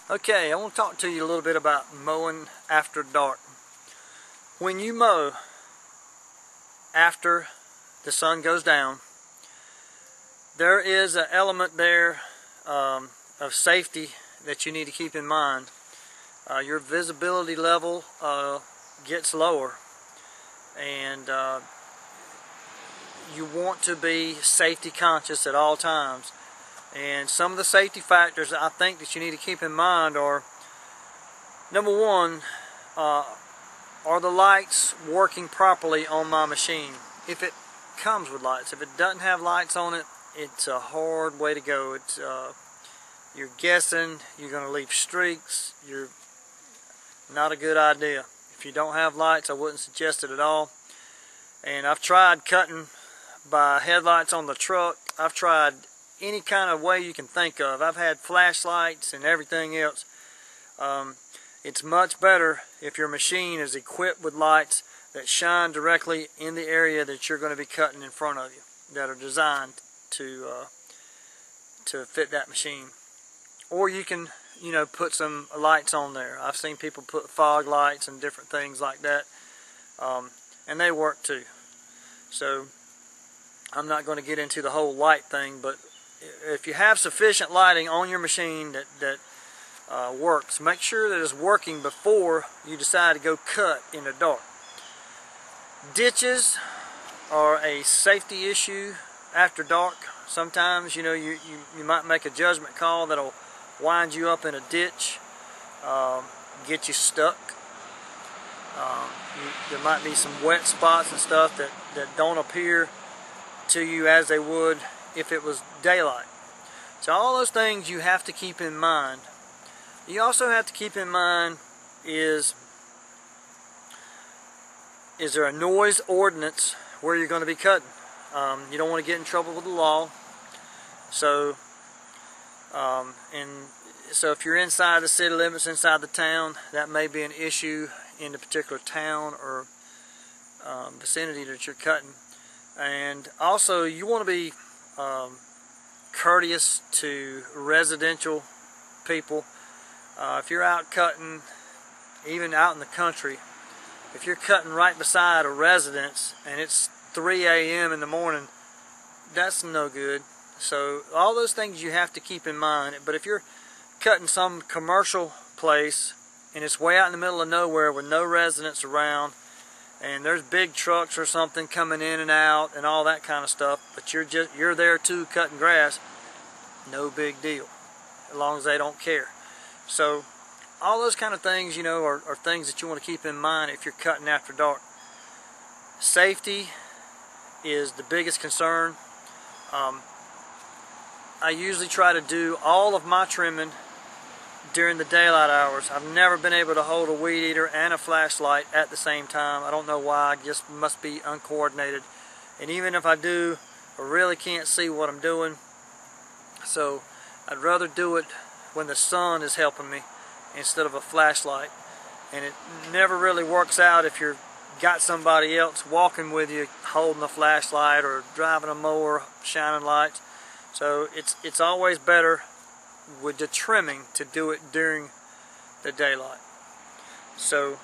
Okay, I want to talk to you a little bit about mowing after dark. When you mow after the sun goes down, there is an element there of safety that you need to keep in mind. Your visibility level gets lower, and you want to be safety conscious at all times. And some of the safety factors I think that you need to keep in mind are, number one, are the lights working properly on my machine? If it comes with lights. If it doesn't have lights on it, it's a hard way to go. It's you're guessing, you're going to leave streaks. You're not a good idea. If you don't have lights, I wouldn't suggest it at all. And I've tried cutting by headlights on the truck. I've tried any kind of way you can think of. I've had flashlights and everything else. It's much better if your machine is equipped with lights that shine directly in the area that you're going to be cutting in front of you, that are designed to fit that machine. Or you can, put some lights on there. I've seen people put fog lights and different things like that, and they work too. So I'm not going to get into the whole light thing, but if you have sufficient lighting on your machine that works, make sure that it's working before you decide to go cut in the dark. Ditches are a safety issue after dark. Sometimes, you might make a judgment call that'll wind you up in a ditch, get you stuck. There might be some wet spots and stuff that don't appear to you as they would if it was daylight. So all those things you have to keep in mind. You also have to keep in mind is there a noise ordinance where you're going to be cutting? You don't want to get in trouble with the law. So so if you're inside the city limits, inside the town, that may be an issue in the particular town or vicinity that you're cutting. And also you want to be courteous to residential people. If you're out cutting, even out in the country, if you're cutting right beside a residence and it's 3 a.m. in the morning, that's no good. So all those things you have to keep in mind. But if you're cutting some commercial place and it's way out in the middle of nowhere with no residents around, and there's big trucks or something coming in and out and all that kind of stuff, but you're there too cutting grass, no big deal, as long as they don't care. So all those kind of things, are things that you want to keep in mind if you're cutting after dark. Safety is the biggest concern. I usually try to do all of my trimming during the daylight hours. I've never been able to hold a weed eater and a flashlight at the same time. I don't know why, I just must be uncoordinated. And even if I do, I really can't see what I'm doing. So I'd rather do it when the sun is helping me instead of a flashlight. And it never really works out if you've got somebody else walking with you holding a flashlight or driving a mower shining lights. So it's always better with the trimming to do it during the daylight. So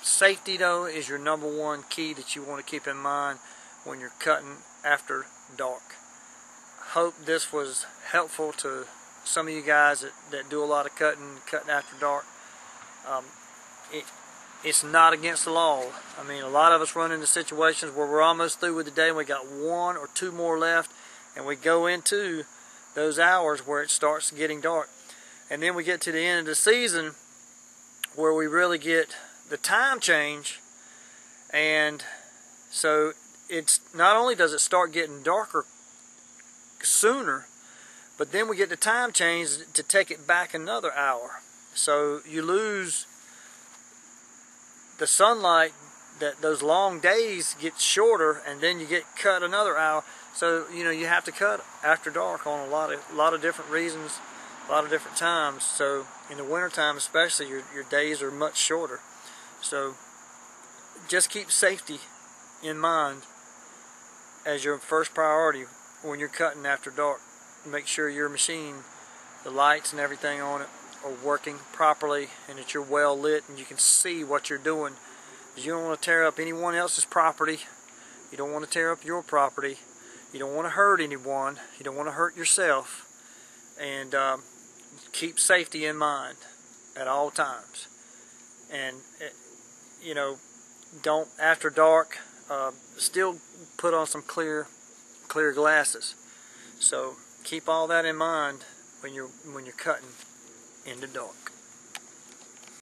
safety though is your number one key that you want to keep in mind when you're cutting after dark. Hope this was helpful to some of you guys that do a lot of cutting after dark. It's not against the law. I mean, a lot of us run into situations where we're almost through with the day and we got 1 or 2 more left, and we go into those hours where it starts getting dark. And then we get to the end of the season where we really get the time change, and so it's not only does it start getting darker sooner, but then we get the time change to take it back another hour. So you lose the sunlight, that those long days get shorter, and then you get cut another hour. So you have to cut after dark on a lot of different reasons, a lot of different times. So in the wintertime especially, your days are much shorter. So just keep safety in mind as your first priority when you're cutting after dark. Make sure your machine, the lights and everything on it, are working properly and that you're well lit and you can see what you're doing. You don't want to tear up anyone else's property. You don't want to tear up your property. You don't want to hurt anyone. You don't want to hurt yourself. And keep safety in mind at all times. And you know, don't, after dark, still put on some clear glasses. So keep all that in mind when you're cutting in the dark.